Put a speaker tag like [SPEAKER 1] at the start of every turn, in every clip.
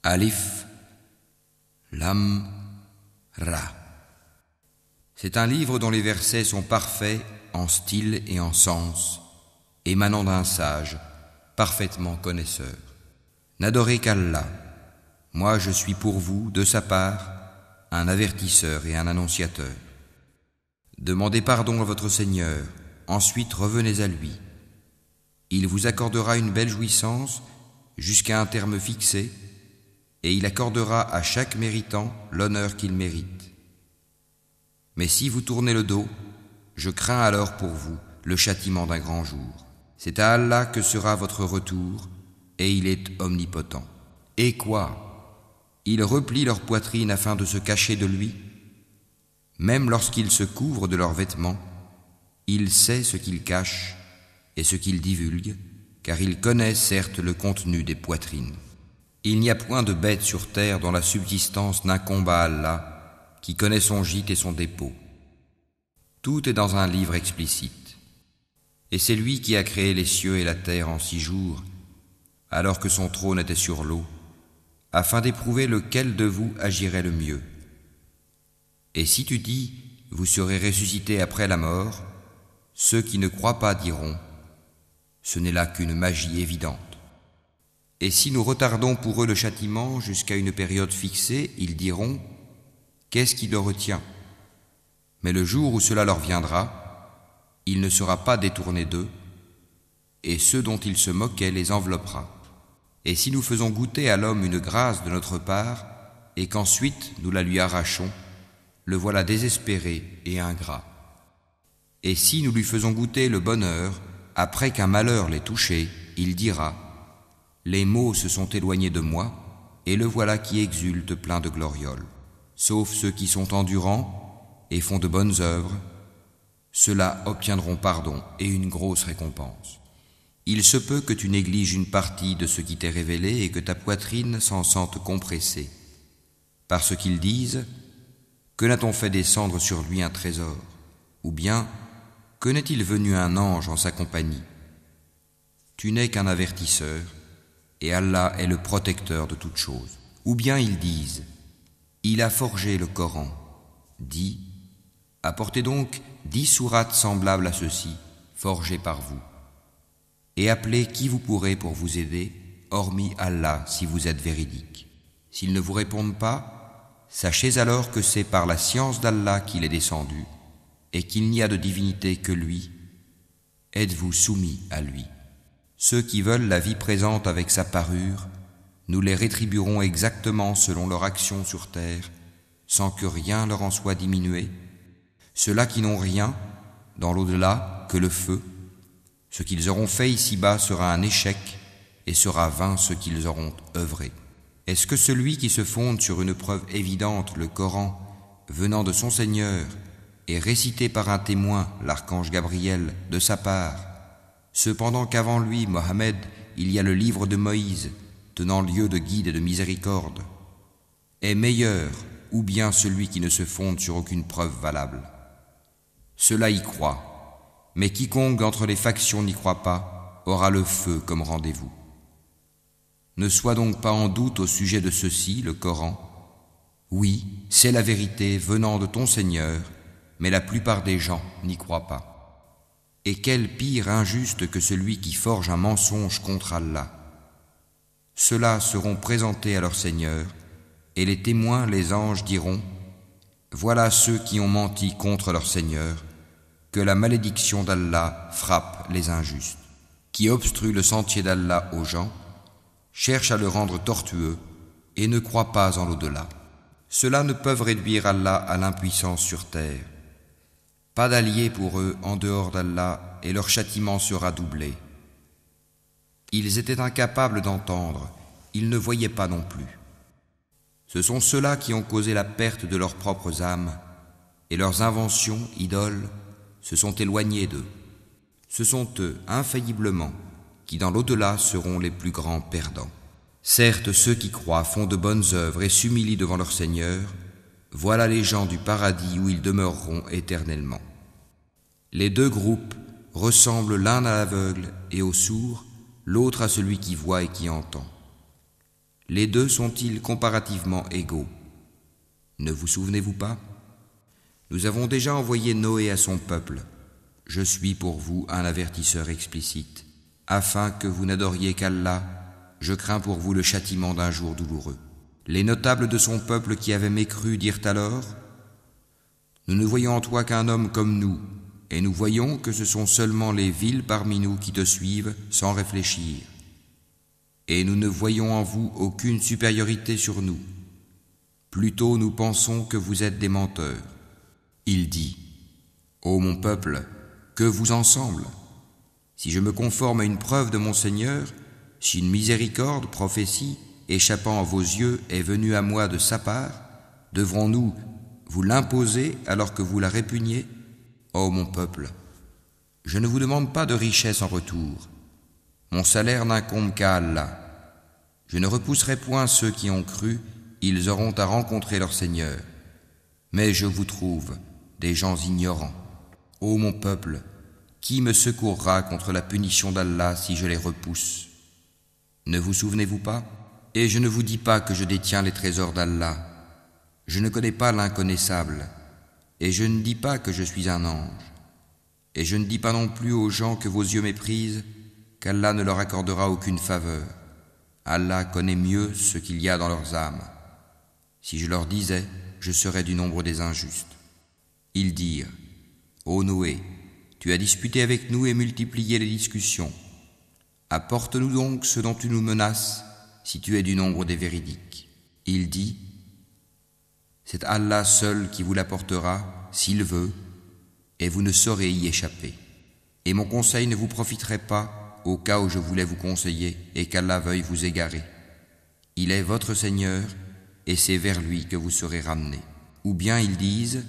[SPEAKER 1] Alif, Lam, Ra. C'est un livre dont les versets sont parfaits en style et en sens, émanant d'un sage, parfaitement connaisseur. N'adorez qu'Allah. Moi je suis pour vous, de sa part, un avertisseur et un annonciateur. Demandez pardon à votre Seigneur, ensuite revenez à lui. Il vous accordera une belle jouissance jusqu'à un terme fixé, et il accordera à chaque méritant l'honneur qu'il mérite. Mais si vous tournez le dos, je crains alors pour vous le châtiment d'un grand jour. C'est à Allah que sera votre retour, et il est omnipotent. Et quoi? Ils replient leur poitrine afin de se cacher de lui. Même lorsqu'ils se couvrent de leurs vêtements, il sait ce qu'ils cachent et ce qu'ils divulguent, car il connaît certes le contenu des poitrines. Il n'y a point de bête sur terre dont la subsistance n'incombe à Allah, qui connaît son gîte et son dépôt. Tout est dans un livre explicite. Et c'est lui qui a créé les cieux et la terre en 6 jours, alors que son trône était sur l'eau, afin d'éprouver lequel de vous agirait le mieux. Et si tu dis, vous serez ressuscités après la mort, ceux qui ne croient pas diront, ce n'est là qu'une magie évidente. Et si nous retardons pour eux le châtiment jusqu'à une période fixée, ils diront, qu'est-ce qui le retient? Mais le jour où cela leur viendra, il ne sera pas détourné d'eux, et ceux dont ils se moquaient les enveloppera. Et si nous faisons goûter à l'homme une grâce de notre part, et qu'ensuite nous la lui arrachons, le voilà désespéré et ingrat. Et si nous lui faisons goûter le bonheur, après qu'un malheur l'ait touché, il dira, les maux se sont éloignés de moi, et le voilà qui exulte plein de glorioles. Sauf ceux qui sont endurants et font de bonnes œuvres, ceux-là obtiendront pardon et une grosse récompense. Il se peut que tu négliges une partie de ce qui t'est révélé et que ta poitrine s'en sente compressée. Parce qu'ils disent, que n'a-t-on fait descendre sur lui un trésor? Ou bien, que n'est-il venu un ange en sa compagnie? Tu n'es qu'un avertisseur, et Allah est le protecteur de toutes choses. Ou bien ils disent, il a forgé le Coran. Dis, apportez donc 10 sourates semblables à ceux-ci, forgées par vous, et appelez qui vous pourrez pour vous aider, hormis Allah si vous êtes véridique. S'ils ne vous répondent pas, sachez alors que c'est par la science d'Allah qu'il est descendu, et qu'il n'y a de divinité que lui. Êtes-vous soumis à lui? Ceux qui veulent la vie présente avec sa parure, nous les rétribuerons exactement selon leur action sur terre, sans que rien leur en soit diminué. Ceux-là qui n'ont rien, dans l'au-delà, que le feu, ce qu'ils auront fait ici-bas sera un échec, et sera vain ce qu'ils auront œuvré. Est-ce que celui qui se fonde sur une preuve évidente, le Coran, venant de son Seigneur, et récité par un témoin, l'archange Gabriel, de sa part, cependant qu'avant lui, Mohammed, il y a le livre de Moïse, tenant lieu de guide et de miséricorde, est meilleur, ou bien celui qui ne se fonde sur aucune preuve valable? Cela y croit, mais quiconque d'entre les factions n'y croit pas, aura le feu comme rendez-vous. Ne sois donc pas en doute au sujet de ceci, le Coran. Oui, c'est la vérité venant de ton Seigneur, mais la plupart des gens n'y croient pas. Et quel pire injuste que celui qui forge un mensonge contre Allah. Ceux-là seront présentés à leur Seigneur, et les témoins, les anges, diront, voilà ceux qui ont menti contre leur Seigneur, que la malédiction d'Allah frappe les injustes, qui obstruent le sentier d'Allah aux gens, cherchent à le rendre tortueux, et ne croient pas en l'au-delà. Ceux-là ne peuvent réduire Allah à l'impuissance sur terre. Pas d'alliés pour eux en dehors d'Allah, et leur châtiment sera doublé. Ils étaient incapables d'entendre, ils ne voyaient pas non plus. Ce sont ceux-là qui ont causé la perte de leurs propres âmes, et leurs inventions, idoles, se sont éloignées d'eux. Ce sont eux, infailliblement, qui dans l'au-delà seront les plus grands perdants. Certes, ceux qui croient font de bonnes œuvres et s'humilient devant leur Seigneur, voilà les gens du paradis où ils demeureront éternellement. Les 2 groupes ressemblent l'un à l'aveugle et au sourd, l'autre à celui qui voit et qui entend. Les deux sont-ils comparativement égaux? Ne vous souvenez-vous pas? Nous avons déjà envoyé Noé à son peuple. Je suis pour vous un avertisseur explicite. Afin que vous n'adoriez qu'Allah, je crains pour vous le châtiment d'un jour douloureux. Les notables de son peuple qui avaient mécru dirent alors: Nous ne voyons en toi qu'un homme comme nous, et nous voyons que ce sont seulement les vils parmi nous qui te suivent sans réfléchir. Et nous ne voyons en vous aucune supériorité sur nous. Plutôt nous pensons que vous êtes des menteurs. Il dit: Ô mon peuple, que vous en semble? Si je me conforme à une preuve de mon Seigneur, si une miséricorde, prophétie, échappant à vos yeux est venue à moi de sa part, devrons-nous vous l'imposer alors que vous la répugnez? Ô mon peuple, je ne vous demande pas de richesse en retour. Mon salaire n'incombe qu'à Allah. Je ne repousserai point ceux qui ont cru, ils auront à rencontrer leur Seigneur. Mais je vous trouve des gens ignorants. Ô mon peuple, qui me secourra contre la punition d'Allah si je les repousse? Ne vous souvenez-vous pas? Et je ne vous dis pas que je détiens les trésors d'Allah. Je ne connais pas l'inconnaissable. Et je ne dis pas que je suis un ange. Et je ne dis pas non plus aux gens que vos yeux méprisent qu'Allah ne leur accordera aucune faveur. Allah connaît mieux ce qu'il y a dans leurs âmes. Si je leur disais, je serais du nombre des injustes. Ils dirent: Ô Noé, tu as disputé avec nous et multiplié les discussions. Apporte-nous donc ce dont tu nous menaces, si tu es du nombre des véridiques. Il dit: C'est Allah seul qui vous l'apportera, s'il veut, et vous ne saurez y échapper. Et mon conseil ne vous profiterait pas au cas où je voulais vous conseiller et qu'Allah veuille vous égarer. Il est votre Seigneur, et c'est vers lui que vous serez ramenés. Ou bien ils disent: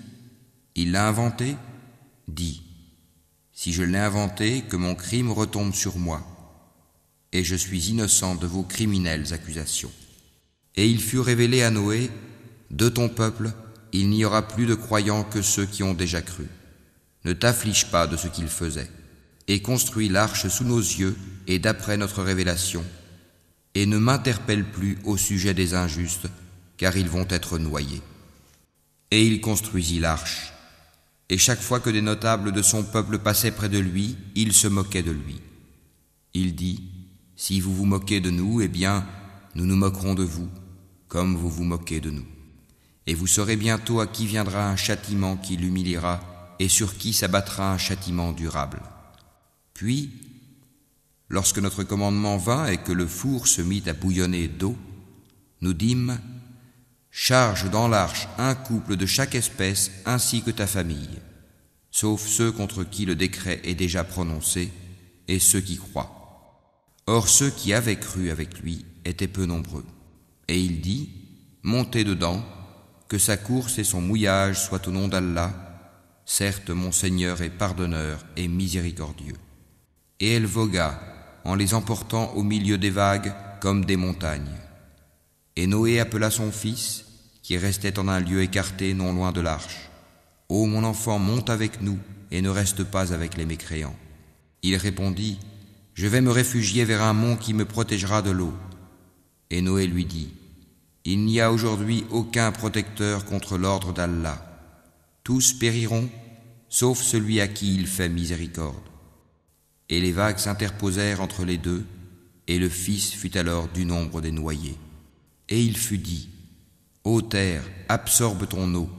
[SPEAKER 1] Il l'a inventé? Dis: Si je l'ai inventé, que mon crime retombe sur moi, et je suis innocent de vos criminelles accusations. Et il fut révélé à Noé: De ton peuple, il n'y aura plus de croyants que ceux qui ont déjà cru. Ne t'afflige pas de ce qu'ils faisaient, et construis l'arche sous nos yeux et d'après notre révélation, et ne m'interpelle plus au sujet des injustes, car ils vont être noyés. Et il construisit l'arche, et chaque fois que des notables de son peuple passaient près de lui, il se moquait de lui. Il dit: Si vous vous moquez de nous, eh bien, nous nous moquerons de vous, comme vous vous moquez de nous. Et vous saurez bientôt à qui viendra un châtiment qui l'humiliera et sur qui s'abattra un châtiment durable. Puis, lorsque notre commandement vint et que le four se mit à bouillonner d'eau, nous dîmes: Charge dans l'arche un couple de chaque espèce ainsi que ta famille, sauf ceux contre qui le décret est déjà prononcé et ceux qui croient. Or ceux qui avaient cru avec lui étaient peu nombreux. Et il dit: Montez dedans, que sa course et son mouillage soient au nom d'Allah. Certes, mon Seigneur est pardonneur et miséricordieux. Et elle vogua, en les emportant au milieu des vagues comme des montagnes. Et Noé appela son fils, qui restait en un lieu écarté non loin de l'arche. « Ô mon enfant, monte avec nous et ne reste pas avec les mécréants. » Il répondit: « Je vais me réfugier vers un mont qui me protégera de l'eau. » Et Noé lui dit: « Il n'y a aujourd'hui aucun protecteur contre l'ordre d'Allah. Tous périront, sauf celui à qui il fait miséricorde. » Et les vagues s'interposèrent entre les deux, et le fils fut alors du nombre des noyés. Et il fut dit: Ô terre, absorbe ton eau,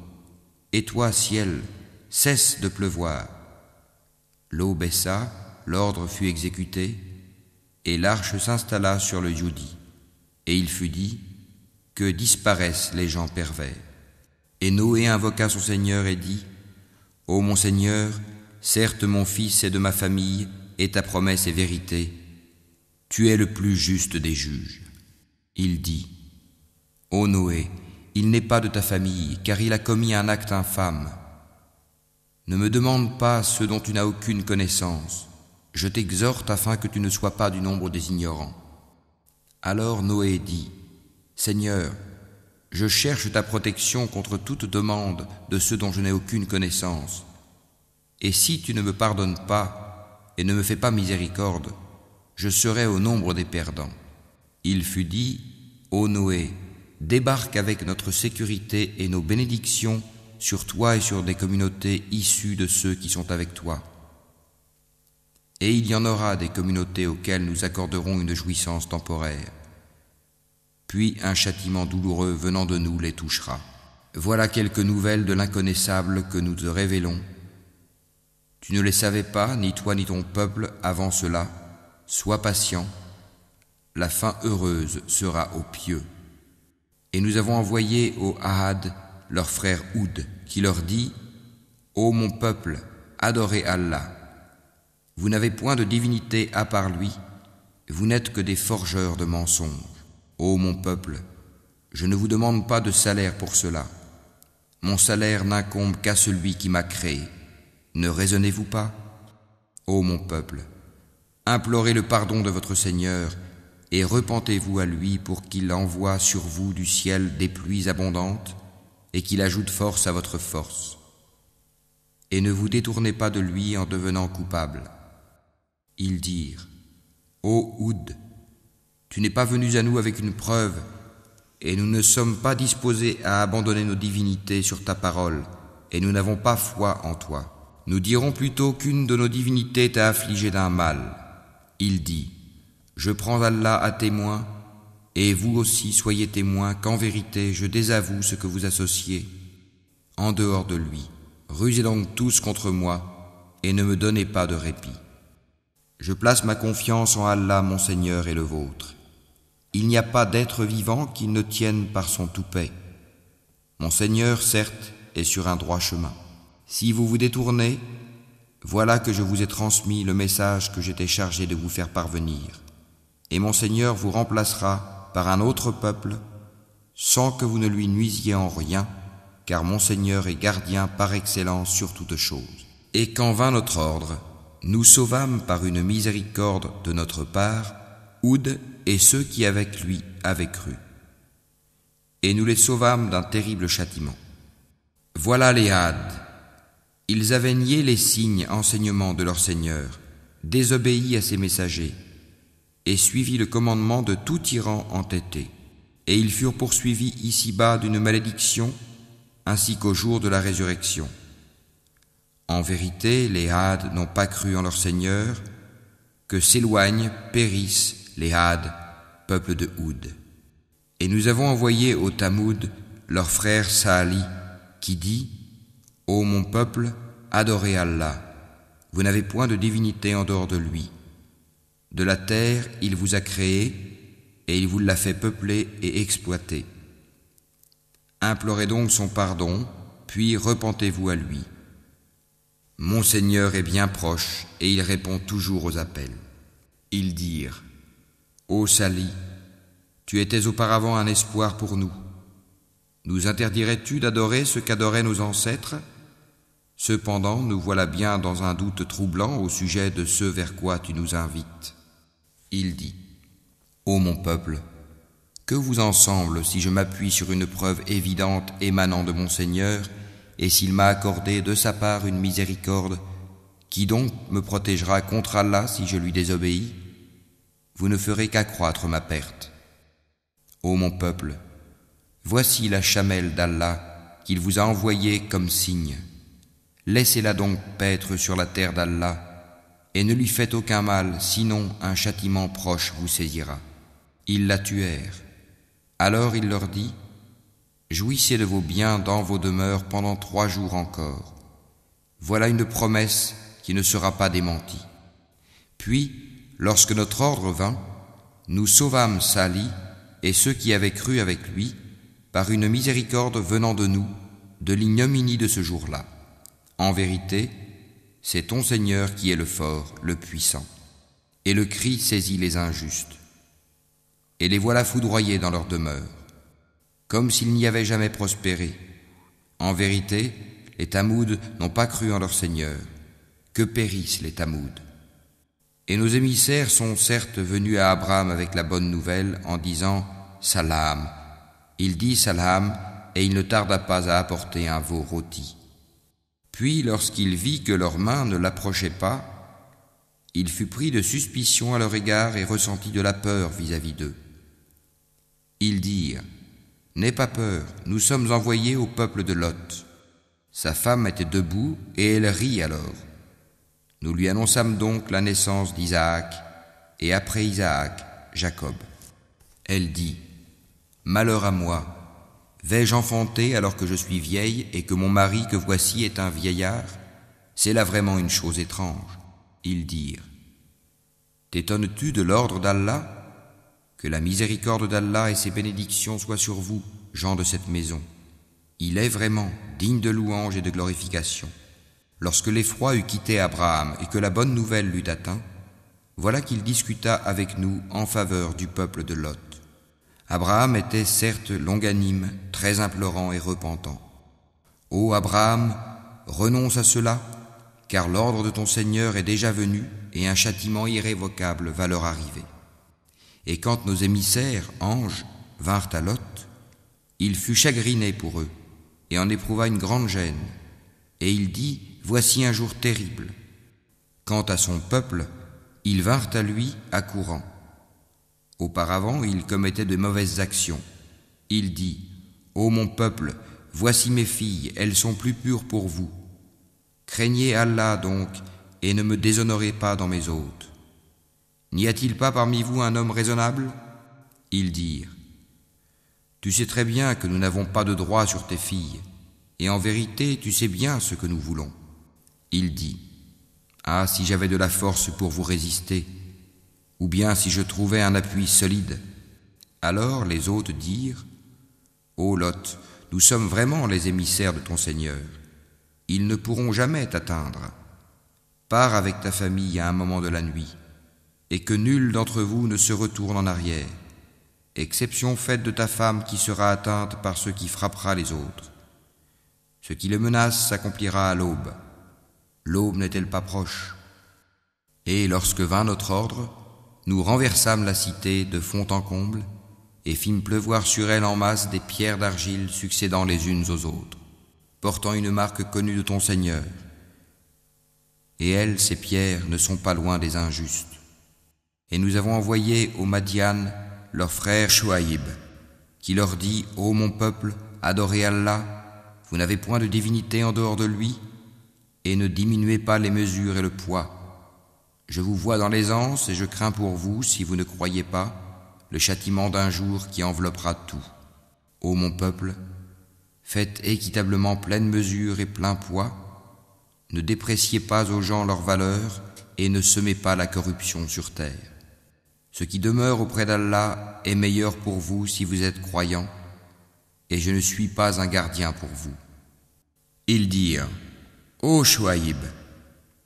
[SPEAKER 1] et toi, ciel, cesse de pleuvoir. L'eau baissa, l'ordre fut exécuté, et l'arche s'installa sur le Yudi. Et il fut dit: Que disparaissent les gens pervers. Et Noé invoqua son Seigneur et dit: Ô mon Seigneur, certes mon fils est de ma famille, et ta promesse est vérité. Tu es le plus juste des juges. Il dit: Ô Noé, il n'est pas de ta famille, car il a commis un acte infâme. Ne me demande pas ce dont tu n'as aucune connaissance. Je t'exhorte afin que tu ne sois pas du nombre des ignorants. Alors Noé dit: Seigneur, je cherche ta protection contre toute demande de ceux dont je n'ai aucune connaissance. Et si tu ne me pardonnes pas et ne me fais pas miséricorde, je serai au nombre des perdants. Il fut dit: Ô Noé, débarque avec notre sécurité et nos bénédictions sur toi et sur des communautés issues de ceux qui sont avec toi. Et il y en aura des communautés auxquelles nous accorderons une jouissance temporaire. Puis un châtiment douloureux venant de nous les touchera. Voilà quelques nouvelles de l'inconnaissable que nous te révélons. Tu ne les savais pas, ni toi ni ton peuple, avant cela. Sois patient. La fin heureuse sera aux pieux. Et nous avons envoyé aux Ahad leur frère Houd, qui leur dit : Ô mon peuple, adorez Allah. Vous n'avez point de divinité à part lui, vous n'êtes que des forgeurs de mensonges. Ô mon peuple, je ne vous demande pas de salaire pour cela. Mon salaire n'incombe qu'à celui qui m'a créé. Ne raisonnez-vous pas ? Ô mon peuple, implorez le pardon de votre Seigneur et repentez-vous à lui pour qu'il envoie sur vous du ciel des pluies abondantes et qu'il ajoute force à votre force. Et ne vous détournez pas de lui en devenant coupable. Ils dirent : Ô Houd, tu n'es pas venu à nous avec une preuve, et nous ne sommes pas disposés à abandonner nos divinités sur ta parole, et nous n'avons pas foi en toi. Nous dirons plutôt qu'une de nos divinités t'a affligé d'un mal. Il dit : Je prends Allah à témoin, et vous aussi soyez témoins qu'en vérité je désavoue ce que vous associez en dehors de lui. Rusez donc tous contre moi, et ne me donnez pas de répit. Je place ma confiance en Allah, mon Seigneur et le vôtre. Il n'y a pas d'être vivant qui ne tienne par son toupet. Mon Seigneur, certes, est sur un droit chemin. Si vous vous détournez, voilà que je vous ai transmis le message que j'étais chargé de vous faire parvenir. Et mon Seigneur vous remplacera par un autre peuple, sans que vous ne lui nuisiez en rien, car mon Seigneur est gardien par excellence sur toutes choses. Et quand vint notre ordre, nous sauvâmes par une miséricorde de notre part Houd et ceux qui avec lui avaient cru. Et nous les sauvâmes d'un terrible châtiment. Voilà les Had. Ils avaient nié les signes enseignements de leur Seigneur, désobéi à ses messagers, et suivi le commandement de tout tyran entêté. Et ils furent poursuivis ici-bas d'une malédiction, ainsi qu'au jour de la résurrection. En vérité, les Had n'ont pas cru en leur Seigneur, que s'éloignent, périssent les Had, peuple de Houd. Et nous avons envoyé au Tamoud leur frère Saali, qui dit : Ô mon peuple, adorez Allah. Vous n'avez point de divinité en dehors de lui. De la terre, il vous a créé, et il vous l'a fait peupler et exploiter. Implorez donc son pardon, puis repentez-vous à lui. Mon Seigneur est bien proche, et il répond toujours aux appels. Ils dirent : Ô Sali, tu étais auparavant un espoir pour nous. Nous interdirais-tu d'adorer ce qu'adoraient nos ancêtres ? Cependant, nous voilà bien dans un doute troublant au sujet de ce vers quoi tu nous invites. Il dit : Ô mon peuple, que vous en semble si je m'appuie sur une preuve évidente émanant de mon Seigneur, et s'il m'a accordé de sa part une miséricorde, qui donc me protégera contre Allah si je lui désobéis ? Vous ne ferez qu'accroître ma perte. Ô mon peuple, voici la chamelle d'Allah qu'il vous a envoyée comme signe. Laissez-la donc paître sur la terre d'Allah, et ne lui faites aucun mal, sinon un châtiment proche vous saisira. Ils la tuèrent. Alors il leur dit : Jouissez de vos biens dans vos demeures pendant 3 jours encore. Voilà une promesse qui ne sera pas démentie. Puis, lorsque notre ordre vint, nous sauvâmes Sali et ceux qui avaient cru avec lui par une miséricorde venant de nous, de l'ignominie de ce jour-là. En vérité, c'est ton Seigneur qui est le fort, le puissant. Et le cri saisit les injustes. Et les voilà foudroyés dans leur demeure, comme s'ils n'y avaient jamais prospéré. En vérité, les Tamouds n'ont pas cru en leur Seigneur. Que périssent les Tamouds. Et nos émissaires sont certes venus à Abraham avec la bonne nouvelle en disant « Salam ». Il dit « Salam » et il ne tarda pas à apporter un veau rôti. Puis, lorsqu'il vit que leurs mains ne l'approchaient pas, il fut pris de suspicion à leur égard et ressentit de la peur vis-à-vis d'eux. Ils dirent, n'aie pas peur, nous sommes envoyés au peuple de Lot. Sa femme était debout et elle rit alors. Nous lui annonçâmes donc la naissance d'Isaac et après Isaac, Jacob. Elle dit, malheur à moi, vais-je enfanter alors que je suis vieille et que mon mari que voici est un vieillard? C'est là vraiment une chose étrange. Ils dirent, t'étonnes-tu de l'ordre d'Allah? Que la miséricorde d'Allah et ses bénédictions soient sur vous, gens de cette maison. Il est vraiment digne de louange et de glorification. Lorsque l'effroi eut quitté Abraham et que la bonne nouvelle l'eut atteint, voilà qu'il discuta avec nous en faveur du peuple de Lot. Abraham était certes longanime, très implorant et repentant. Ô Abraham, renonce à cela, car l'ordre de ton Seigneur est déjà venu et un châtiment irrévocable va leur arriver. Et quand nos émissaires, anges, vinrent à Lot, il fut chagriné pour eux et en éprouva une grande gêne. Et il dit, voici un jour terrible. Quant à son peuple, ils vinrent à lui accourant. Auparavant, il commettait de mauvaises actions. Il dit, ô mon peuple, voici mes filles, elles sont plus pures pour vous. Craignez Allah donc, et ne me déshonorez pas dans mes hôtes. N'y a-t-il pas parmi vous un homme raisonnable? Ils dirent, tu sais très bien que nous n'avons pas de droit sur tes filles, et en vérité tu sais bien ce que nous voulons. Il dit, ah, si j'avais de la force pour vous résister, ou bien si je trouvais un appui solide. Alors les hôtes dirent, ô Lot, nous sommes vraiment les émissaires de ton Seigneur. Ils ne pourront jamais t'atteindre. Pars avec ta famille à un moment de la nuit, et que nul d'entre vous ne se retourne en arrière, exception faite de ta femme qui sera atteinte par ce qui frappera les autres. Ce qui le menace s'accomplira à l'aube. L'aube n'est-elle pas proche? Et lorsque vint notre ordre, nous renversâmes la cité de fond en comble et fîmes pleuvoir sur elle en masse des pierres d'argile succédant les unes aux autres, portant une marque connue de ton Seigneur. Et elles, ces pierres, ne sont pas loin des injustes. Et nous avons envoyé aux Madian leur frère Chouaïb, qui leur dit, ô mon peuple, adorez Allah, vous n'avez point de divinité en dehors de lui, et ne diminuez pas les mesures et le poids. Je vous vois dans l'aisance et je crains pour vous, si vous ne croyez pas, le châtiment d'un jour qui enveloppera tout. Ô mon peuple, faites équitablement pleine mesure et plein poids, ne dépréciez pas aux gens leur valeur et ne semez pas la corruption sur terre. Ce qui demeure auprès d'Allah est meilleur pour vous si vous êtes croyants, et je ne suis pas un gardien pour vous. Ils dirent, ô Chouaïb,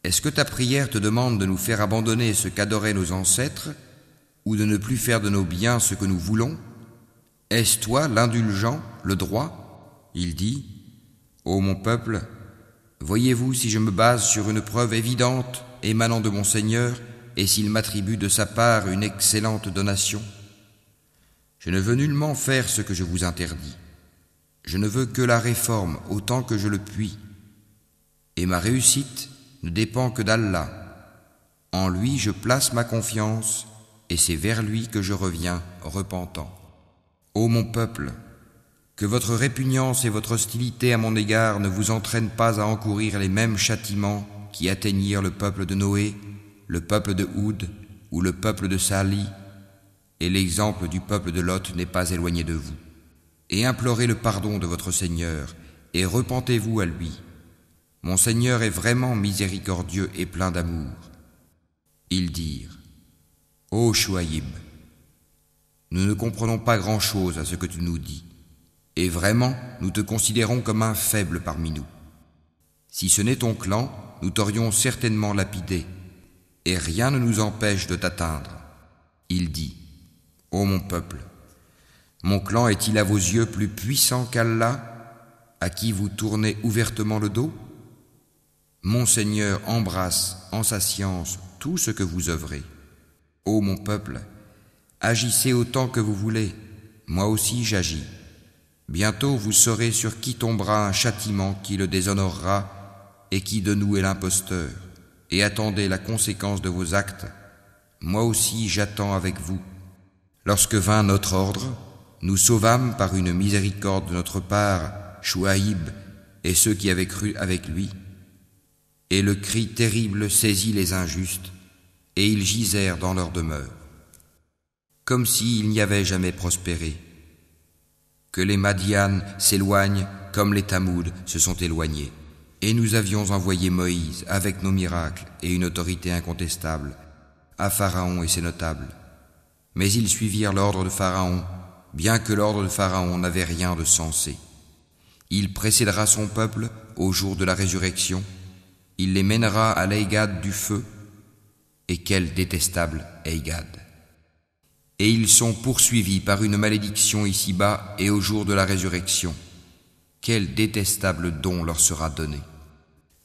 [SPEAKER 1] est-ce que ta prière te demande de nous faire abandonner ce qu'adoraient nos ancêtres, ou de ne plus faire de nos biens ce que nous voulons? Est-ce toi l'indulgent, le droit? Il dit, ô mon peuple, voyez-vous si je me base sur une preuve évidente émanant de mon Seigneur, et s'il m'attribue de sa part une excellente donation? Je ne veux nullement faire ce que je vous interdis. Je ne veux que la réforme autant que je le puis. Et ma réussite ne dépend que d'Allah. En lui je place ma confiance, et c'est vers lui que je reviens repentant. Ô mon peuple, que votre répugnance et votre hostilité à mon égard ne vous entraînent pas à encourir les mêmes châtiments qui atteignirent le peuple de Noé, le peuple de Houd ou le peuple de Sali, et l'exemple du peuple de Lot n'est pas éloigné de vous. Et implorez le pardon de votre Seigneur, et repentez-vous à lui. Mon Seigneur est vraiment miséricordieux et plein d'amour. Ils dirent, ô Chouaïb, nous ne comprenons pas grand-chose à ce que tu nous dis, et vraiment nous te considérons comme un faible parmi nous. Si ce n'est ton clan, nous t'aurions certainement lapidé, et rien ne nous empêche de t'atteindre. Il dit, ô mon peuple, mon clan est-il à vos yeux plus puissant qu'Allah, à qui vous tournez ouvertement le dos? Mon Seigneur embrasse en sa science tout ce que vous œuvrez. Ô mon peuple, agissez autant que vous voulez, moi aussi j'agis. Bientôt vous saurez sur qui tombera un châtiment qui le déshonorera et qui de nous est l'imposteur. Et attendez la conséquence de vos actes. Moi aussi j'attends avec vous. Lorsque vint notre ordre, nous sauvâmes par une miséricorde de notre part Chouaïb et ceux qui avaient cru avec lui, et le cri terrible saisit les injustes, et ils gisèrent dans leur demeure, comme s'ils n'y avaient jamais prospéré. Que les Madian s'éloignent comme les Tamoud se sont éloignés. Et nous avions envoyé Moïse avec nos miracles et une autorité incontestable à Pharaon et ses notables. Mais ils suivirent l'ordre de Pharaon, bien que l'ordre de Pharaon n'avait rien de sensé. Il précédera son peuple au jour de la résurrection, il les mènera à l'Eigad du feu, et quel détestable Eigad! Et ils sont poursuivis par une malédiction ici-bas et au jour de la résurrection. Quel détestable don leur sera donné!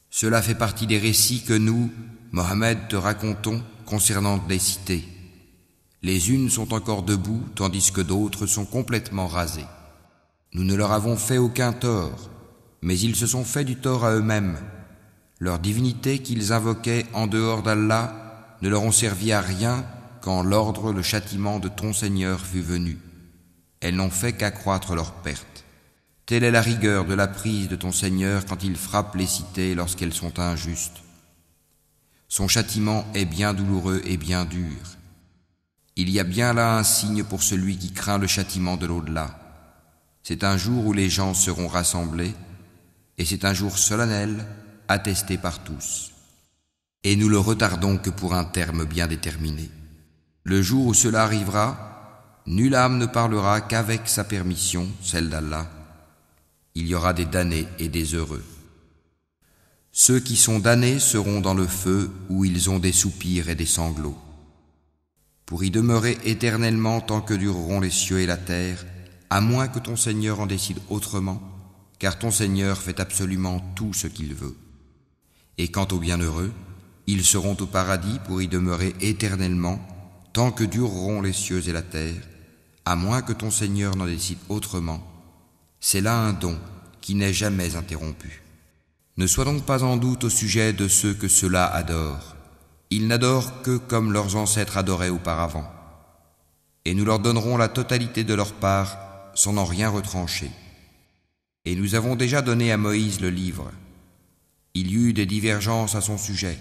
[SPEAKER 1] Cela fait partie des récits que nous, Mohammed, te racontons concernant les cités. Les unes sont encore debout, tandis que d'autres sont complètement rasées. Nous ne leur avons fait aucun tort, mais ils se sont fait du tort à eux-mêmes. Leur divinité qu'ils invoquaient en dehors d'Allah ne leur ont servi à rien quand l'ordre, le châtiment de ton Seigneur fut venu. Elles n'ont fait qu'accroître leur perte. Telle est la rigueur de la prise de ton Seigneur quand il frappe les cités lorsqu'elles sont injustes. Son châtiment est bien douloureux et bien dur. Il y a bien là un signe pour celui qui craint le châtiment de l'au-delà. C'est un jour où les gens seront rassemblés, et c'est un jour solennel, attesté par tous. Et nous le retardons que pour un terme bien déterminé. Le jour où cela arrivera, nulle âme ne parlera qu'avec sa permission, celle d'Allah. Il y aura des damnés et des heureux. Ceux qui sont damnés seront dans le feu où ils ont des soupirs et des sanglots, pour y demeurer éternellement tant que dureront les cieux et la terre, à moins que ton Seigneur en décide autrement, car ton Seigneur fait absolument tout ce qu'il veut. Et quant aux bienheureux, ils seront au paradis pour y demeurer éternellement tant que dureront les cieux et la terre, à moins que ton Seigneur n'en décide autrement. C'est là un don qui n'est jamais interrompu. Ne sois donc pas en doute au sujet de ceux que ceux-là adorent. Ils n'adorent que comme leurs ancêtres adoraient auparavant. Et nous leur donnerons la totalité de leur part sans en rien retrancher. Et nous avons déjà donné à Moïse le livre. Il y eut des divergences à son sujet.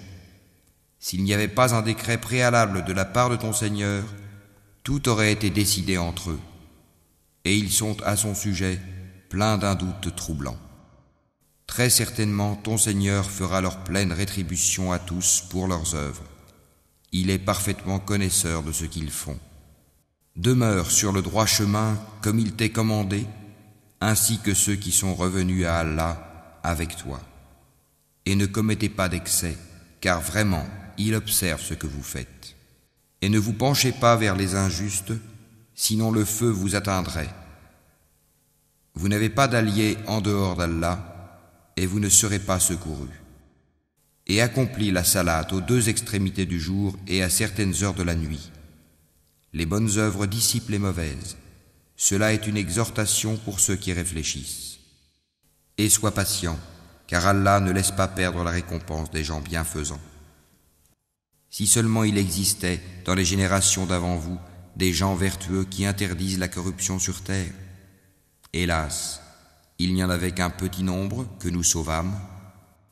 [SPEAKER 1] S'il n'y avait pas un décret préalable de la part de ton Seigneur, tout aurait été décidé entre eux. Et ils sont à son sujet pleins d'un doute troublant. Très certainement, ton Seigneur fera leur pleine rétribution à tous pour leurs œuvres. Il est parfaitement connaisseur de ce qu'ils font. Demeure sur le droit chemin comme il t'est commandé, ainsi que ceux qui sont revenus à Allah avec toi. Et ne commettez pas d'excès, car vraiment, il observe ce que vous faites. Et ne vous penchez pas vers les injustes, sinon le feu vous atteindrait. Vous n'avez pas d'alliés en dehors d'Allah, et vous ne serez pas secourus. Et accomplis la salate aux deux extrémités du jour et à certaines heures de la nuit. Les bonnes œuvres dissipent les mauvaises. Cela est une exhortation pour ceux qui réfléchissent. Et sois patient, car Allah ne laisse pas perdre la récompense des gens bienfaisants. Si seulement il existait dans les générations d'avant vous des gens vertueux qui interdisent la corruption sur terre. Hélas, il n'y en avait qu'un petit nombre que nous sauvâmes,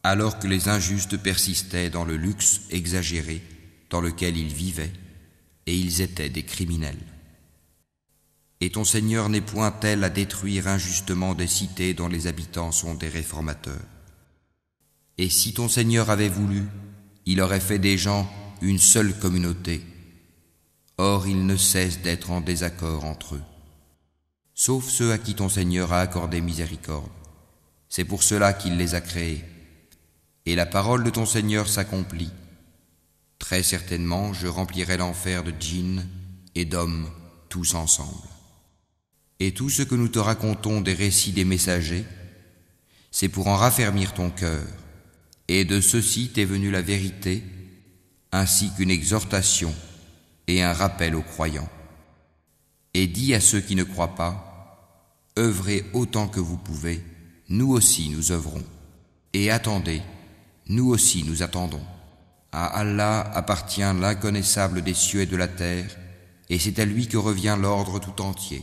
[SPEAKER 1] alors que les injustes persistaient dans le luxe exagéré dans lequel ils vivaient, et ils étaient des criminels. Et ton Seigneur n'est point tel à détruire injustement des cités dont les habitants sont des réformateurs. Et si ton Seigneur avait voulu, il aurait fait des gens une seule communauté. Or ils ne cessent d'être en désaccord entre eux. Sauf ceux à qui ton Seigneur a accordé miséricorde. C'est pour cela qu'il les a créés. Et la parole de ton Seigneur s'accomplit. Très certainement, je remplirai l'enfer de djinns et d'hommes, tous ensemble. Et tout ce que nous te racontons des récits des messagers, c'est pour en raffermir ton cœur. Et de ceci t'est venue la vérité, ainsi qu'une exhortation et un rappel aux croyants. Et dis à ceux qui ne croient pas, œuvrez autant que vous pouvez, nous aussi nous œuvrons. Et attendez, nous aussi nous attendons. À Allah appartient l'inconnaissable des cieux et de la terre, et c'est à lui que revient l'ordre tout entier.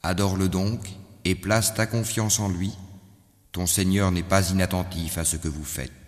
[SPEAKER 1] Adore-le donc et place ta confiance en lui. Ton Seigneur n'est pas inattentif à ce que vous faites.